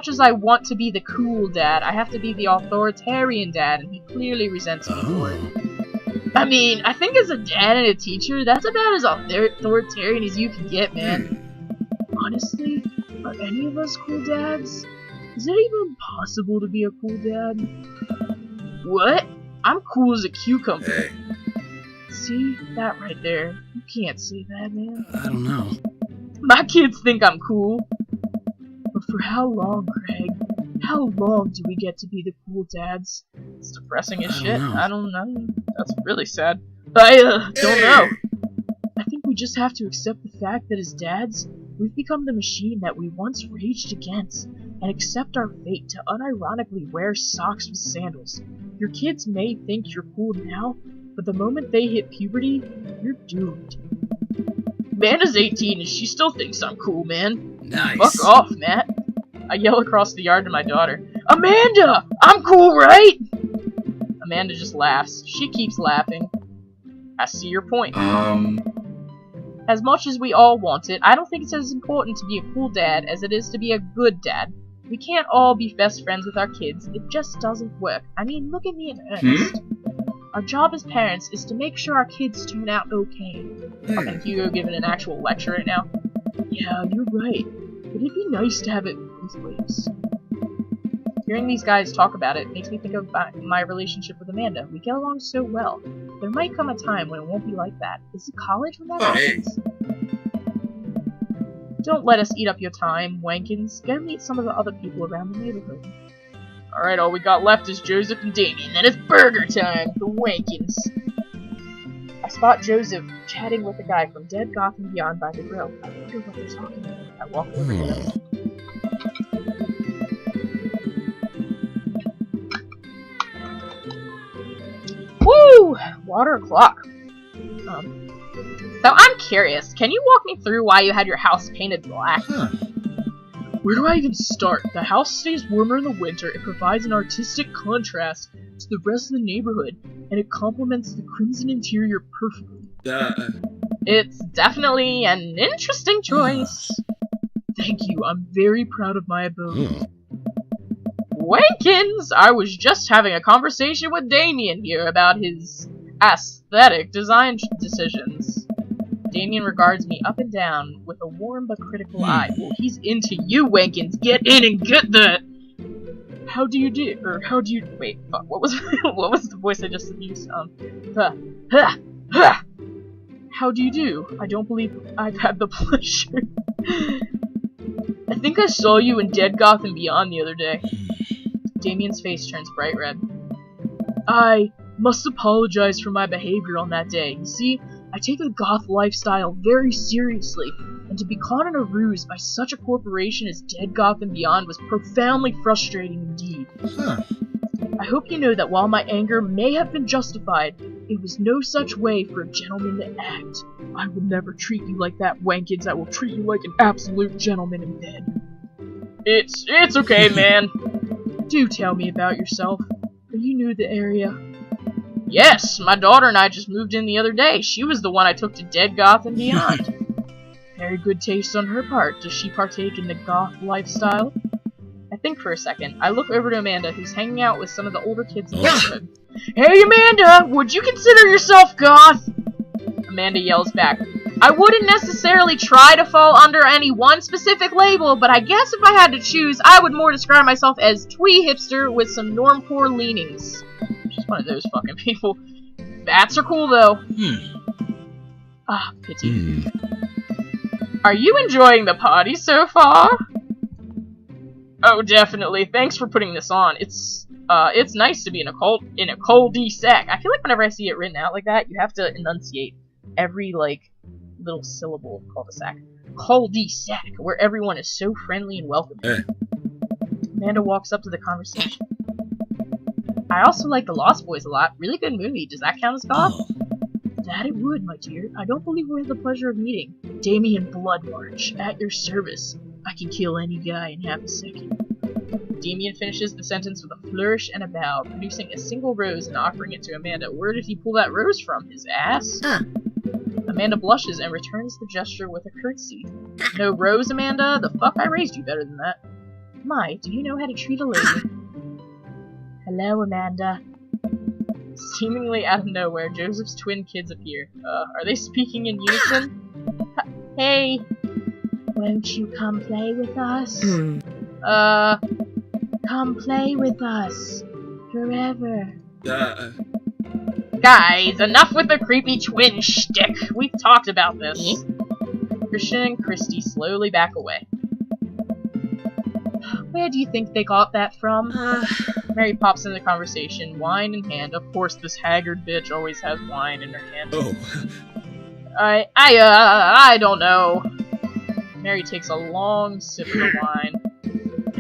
as I want to be the cool dad, I have to be the authoritarian dad, and he clearly resents me for it. I mean, I think as a dad and a teacher, that's about as authoritarian as you can get, man. Honestly, are any of us cool dads? Is it even possible to be a cool dad? What? I'm cool as a cucumber. Hey. See? That right there. You can't say that, man. I don't know. My kids think I'm cool. But for how long, Craig? How long do we get to be the cool dads? It's depressing as shit. I don't know. That's really sad. I don't know. I think we just have to accept the fact that as dads, we've become the machine that we once raged against, and accept our fate to unironically wear socks with sandals. Your kids may think you're cool now, but the moment they hit puberty, you're doomed. Amanda's 18 and she still thinks I'm cool, man. Nice. Fuck off, Matt. I yell across the yard to my daughter. Amanda! I'm cool, right? Amanda just laughs. She keeps laughing. I see your point. As much as we all want it, I don't think it's as important to be a cool dad as it is to be a good dad. We can't all be best friends with our kids. It just doesn't work. I mean, look at me in earnest. Our job as parents is to make sure our kids turn out okay. Fucking Hugo giving an actual lecture right now. Yeah, you're right. But it'd be nice to have it both ways. Hearing these guys talk about it makes me think of my relationship with Amanda. We get along so well. There might come a time when it won't be like that. Is it college when that happens? Don't let us eat up your time, Wenkins. Go meet some of the other people around the neighborhood. Alright, all we got left is Joseph and Damien. Then it's burger time for Wenkins. I spot Joseph chatting with a guy from Dead Gotham Beyond by the grill. I wonder what they're talking about. I walk over to them. Woo! Water clock. So I'm curious, can you walk me through why you had your house painted black? Where do I even start? The house stays warmer in the winter, it provides an artistic contrast to the rest of the neighborhood, and it complements the crimson interior perfectly. It's definitely an interesting choice. Thank you, I'm very proud of my abode. Wenkins! I was just having a conversation with Damien here about his aesthetic design decisions. Damien regards me up and down with a warm but critical eye. Well, he's into you, Wenkins. Get in and get that! How do you do? Or how do you... Wait, fuck, what was what was the voice I just used? How do you do? I don't believe I've had the pleasure. I think I saw you in Dead Gotham Beyond the other day. Damien's face turns bright red. I must apologize for my behavior on that day. You see, I take the goth lifestyle very seriously, and to be caught in a ruse by such a corporation as Dead Gotham Beyond was profoundly frustrating indeed. I hope you know that while my anger may have been justified, it was no such way for a gentleman to act. I will never treat you like that, Wenkins. I will treat you like an absolute gentleman in bed. It's okay, man. Do tell me about yourself. Are you new to the area? Yes, my daughter and I just moved in the other day. She was the one I took to Dead Gotham Beyond. Very good taste on her part. Does she partake in the goth lifestyle? I think for a second. I look over to Amanda, who's hanging out with some of the older kids in the neighborhood. Hey, Amanda! Would you consider yourself goth? Amanda yells back. I wouldn't necessarily try to fall under any one specific label, but I guess if I had to choose, I would more describe myself as twee hipster with some normcore leanings. She's one of those fucking people. Bats are cool, though. Ah, pity. Are you enjoying the party so far? Oh, definitely. Thanks for putting this on. It's nice to be in a cul-de-sac. I feel like whenever I see it written out like that, you have to enunciate every, like, little syllable of cul-de-sac. Cul-de-sac, where everyone is so friendly and welcoming. Amanda walks up to the conversation. I also like The Lost Boys a lot. Really good movie. Does that count as goth? That it would, my dear. I don't believe we had the pleasure of meeting. Damien Bloodmarch, at your service. I can kill any guy in half a second. Damien finishes the sentence with a flourish and a bow, producing a single rose and offering it to Amanda. Where did he pull that rose from? His ass? Amanda blushes and returns the gesture with a curtsy. No rose, Amanda? The fuck? I raised you better than that. My, do you know how to treat a lady? Hello, Amanda. Seemingly out of nowhere, Joseph's twin kids appear. Are they speaking in unison? Hey! Won't you come play with us? Come play with us. Forever. Guys, enough with the creepy twin shtick. We've talked about this. Christian and Christy slowly back away. Where do you think they got that from? Mary pops in the conversation, wine in hand. Of course, this haggard bitch always has wine in her hand. Oh. I don't know. Mary takes a long sip of the wine.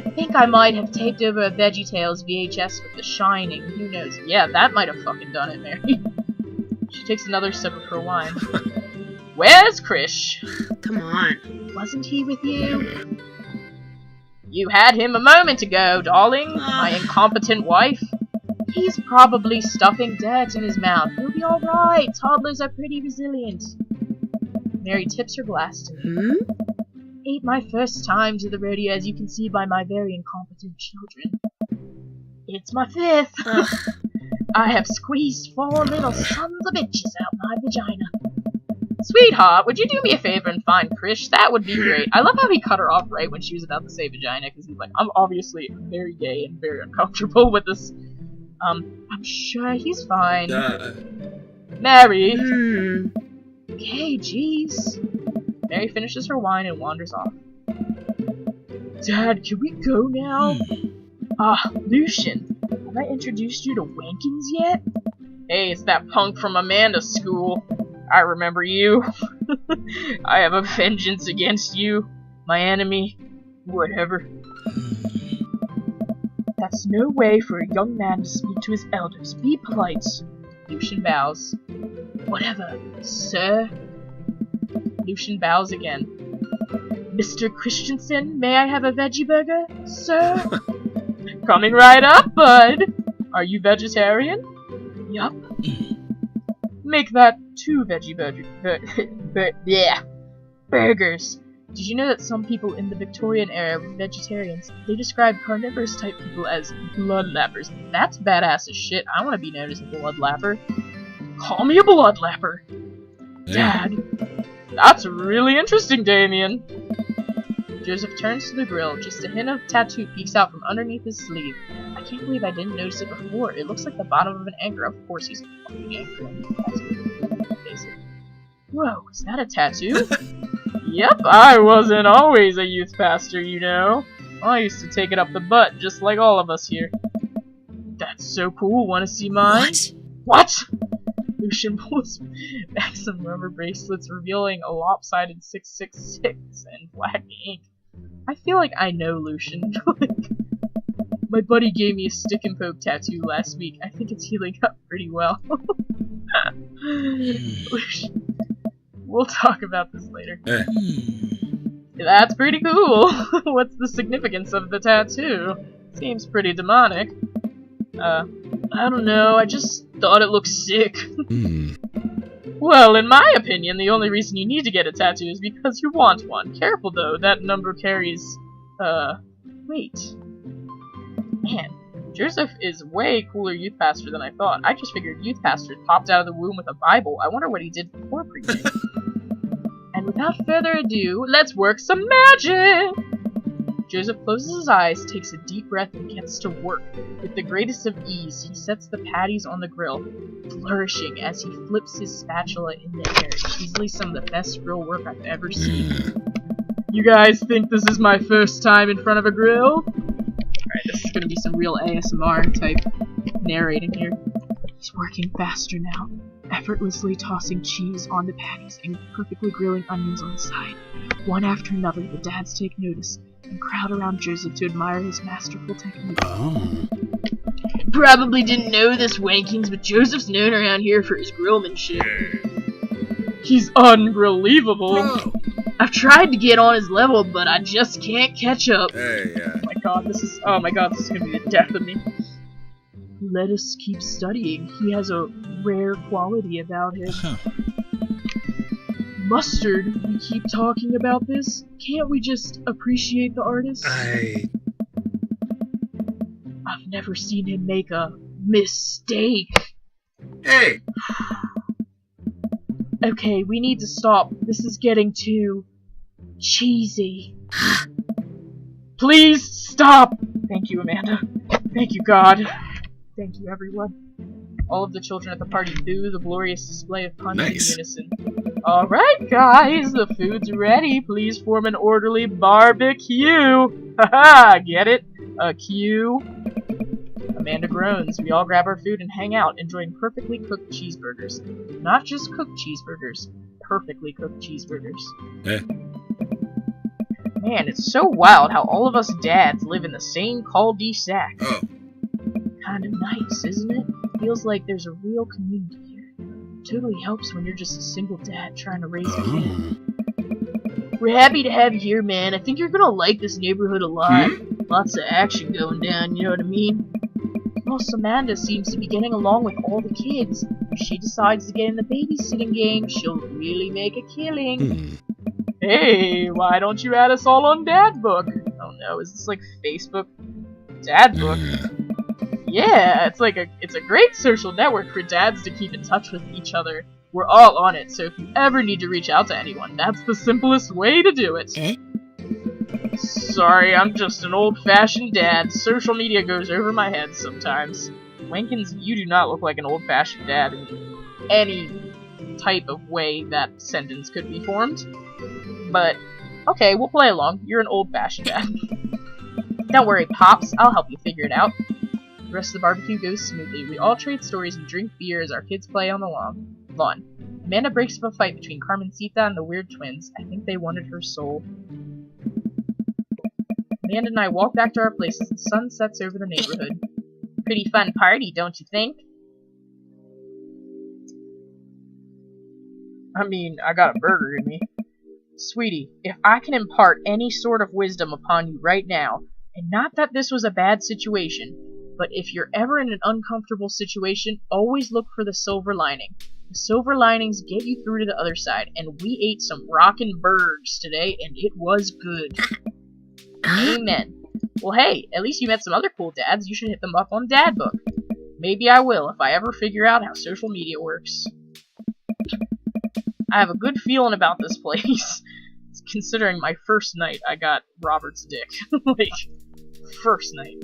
I think I might have taped over a VeggieTales VHS with The Shining. Who knows? Yeah, that might have fucking done it, Mary. She takes another sip of her wine. Where's Krish? Come on. Wasn't he with you? You had him a moment ago, darling. My incompetent wife. He's probably stuffing dirt in his mouth. He'll be alright. Toddlers are pretty resilient. Mary tips her glass to me. Ain't my first time to the rodeo, as you can see by my very incompetent children. It's my fifth. I have squeezed 4 little sons of bitches out my vagina. Sweetheart, would you do me a favor and find Krish? That would be great. I love how he cut her off right when she was about to say vagina, because he's like, I'm obviously very gay and very uncomfortable with this. I'm sure he's fine. Mary! Okay, jeez. Mary finishes her wine and wanders off. Dad, can we go now? Lucian, have I introduced you to Wenkins yet? Hey, it's that punk from Amanda's school. I remember you. I have a vengeance against you, my enemy, whatever. That's no way for a young man to speak to his elders. Be polite. Lucian bows. Whatever, sir. Lucian bows again. Mr. Christensen, may I have a veggie burger, sir? Coming right up, bud. Are you vegetarian? Yup. Make that 2 veggie burgers. Did you know that some people in the Victorian era were vegetarians? They described carnivorous type people as bloodlappers. That's badass as shit. I want to be known as a bloodlapper. Call me a bloodlapper. Dad. That's really interesting, Damien. Joseph turns to the grill. Just a hint of tattoo peeks out from underneath his sleeve. I can't believe I didn't notice it before. It looks like the bottom of an anchor. Of course he's a fucking anchor. Whoa, is that a tattoo? Yep, I wasn't always a youth pastor, you know. I used to take it up the butt, just like all of us here. That's so cool. Want to see mine? What? Lucian pulls back some rubber bracelets, revealing a lopsided 666 in black ink. I feel like I know Lucian. My buddy gave me a stick and poke tattoo last week. I think it's healing up pretty well. We'll talk about this later. That's pretty cool. What's the significance of the tattoo? Seems pretty demonic. I don't know, I just thought it looked sick. Well, in my opinion, the only reason you need to get a tattoo is because you want one. Careful though, that number carries, wait. Man, Joseph is way cooler youth pastor than I thought. I just figured youth pastors popped out of the womb with a Bible. I wonder what he did before preaching. And without further ado, let's work some magic! Joseph closes his eyes, takes a deep breath, and gets to work. With the greatest of ease, he sets the patties on the grill, flourishing as he flips his spatula in the air. It's easily some of the best grill work I've ever seen. You guys think this is my first time in front of a grill? Alright, this is gonna be some real ASMR type narrating here. He's working faster now, effortlessly tossing cheese on the patties and perfectly grilling onions on the side. One after another, the dads take notice and crowd around Joseph to admire his masterful technique. Probably didn't know this, Wenkins, but Joseph's known around here for his grillmanship. He's unbelievable. I've tried to get on his level, but I just can't catch up. Oh my god, this is gonna be the death of me. Let us keep studying. He has a rare quality about him. Mustard, we keep talking about this. Can't we just appreciate the artist? I've never seen him make a mistake. Hey! Okay, we need to stop. This is getting too cheesy. Please stop! Thank you, Amanda. Thank you, God. Thank you, everyone. All of the children at the party boo the glorious display of puns in unison. Alright, guys, the food's ready. Please form an orderly barbecue. Haha, get it? A queue. Amanda groans. We all grab our food and hang out, enjoying perfectly cooked cheeseburgers. Not just cooked cheeseburgers, perfectly cooked cheeseburgers. Man, it's so wild how all of us dads live in the same cul-de-sac. Oh. Kinda nice, isn't it? Feels like there's a real community here. Totally helps when you're just a single dad trying to raise a kid. We're happy to have you here, man. I think you're gonna like this neighborhood a lot. Lots of action going down, you know what I mean? Plus, Amanda seems to be getting along with all the kids. If she decides to get in the babysitting game, she'll really make a killing. Hey, why don't you add us all on Dadbook? Oh no, is this like Facebook Dadbook? Yeah, it's a great social network for dads to keep in touch with each other. We're all on it, so if you ever need to reach out to anyone, that's the simplest way to do it. Sorry, I'm just an old-fashioned dad. Social media goes over my head sometimes. Wenkins, you do not look like an old-fashioned dad in any type of way that sentence could be formed. But, okay, we'll play along. You're an old-fashioned dad. Don't worry, Pops. I'll help you figure it out. The rest of the barbecue goes smoothly. We all trade stories and drink beer as our kids play on the lawn. Amanda breaks up a fight between Carmencita and the weird twins. I think they wanted her soul. Amanda and I walk back to our places. The sun sets over the neighborhood. Pretty fun party, don't you think? I mean, I got a burger in me. Sweetie, if I can impart any sort of wisdom upon you right now, and not that this was a bad situation, but if you're ever in an uncomfortable situation, always look for the silver lining. The silver linings get you through to the other side, and we ate some rockin' burgers today, and it was good. Amen. Well, hey, at least you met some other cool dads. You should hit them up on Dadbook. Maybe I will if I ever figure out how social media works. I have a good feeling about this place. Considering my first night, I got Robert's dick. Like, first night.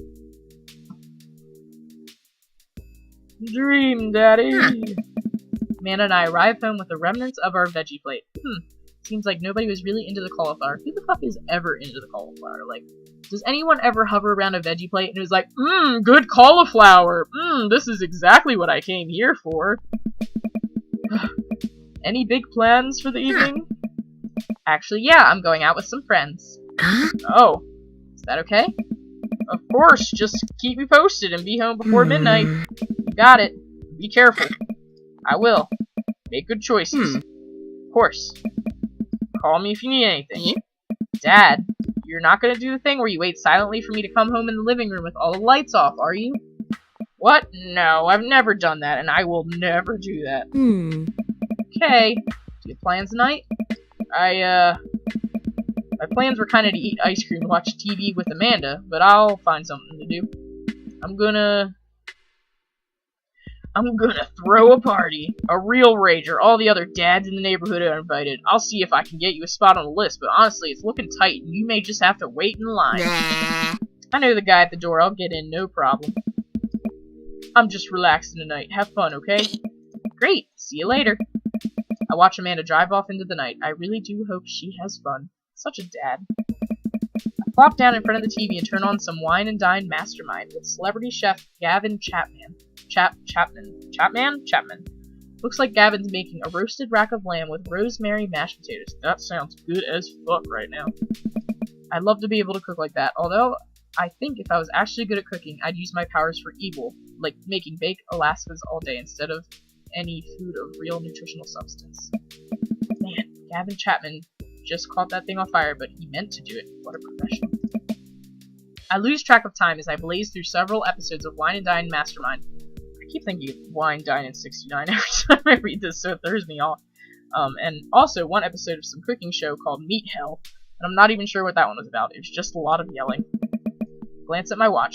Dream Daddy! Amanda and I arrive home with the remnants of our veggie plate. Seems like nobody was really into the cauliflower. Who the fuck is ever into the cauliflower? Like, does anyone ever hover around a veggie plate and is like, good cauliflower! This is exactly what I came here for. Any big plans for the evening? Actually, yeah, I'm going out with some friends. Oh, is that okay? Of course, just keep me posted and be home before midnight. You got it. Be careful. I will. Make good choices. Of course. Call me if you need anything. Dad, you're not gonna do the thing where you wait silently for me to come home in the living room with all the lights off, are you? What? No, I've never done that, and I will never do that. Okay. Do you have plans tonight? My plans were kind of to eat ice cream and watch TV with Amanda, but I'll find something to do. I'm gonna throw a party. A real rager. All the other dads in the neighborhood are invited. I'll see if I can get you a spot on the list, but honestly, it's looking tight, and you may just have to wait in line. I know the guy at the door. I'll get in, no problem. I'm just relaxing tonight. Have fun, okay? Great. See you later. I watch Amanda drive off into the night. I really do hope she has fun. Such a dad. I plop down in front of the TV and turn on some Wine and Dine Mastermind with celebrity chef Gavin Chapman. Chapman? Looks like Gavin's making a roasted rack of lamb with rosemary mashed potatoes. That sounds good as fuck right now. I'd love to be able to cook like that, although I think if I was actually good at cooking, I'd use my powers for evil, like making baked Alaskas all day instead of any food of real nutritional substance. Man, Gavin Chapman just caught that thing on fire, but he meant to do it. What a professional. I lose track of time as I blaze through several episodes of Wine and Dine Mastermind. I keep thinking of Wine, Dine, and 69 every time I read this, so it throws me off. And also one episode of some cooking show called Meat Hell, and I'm not even sure what that one was about. It was just a lot of yelling. Glance at my watch.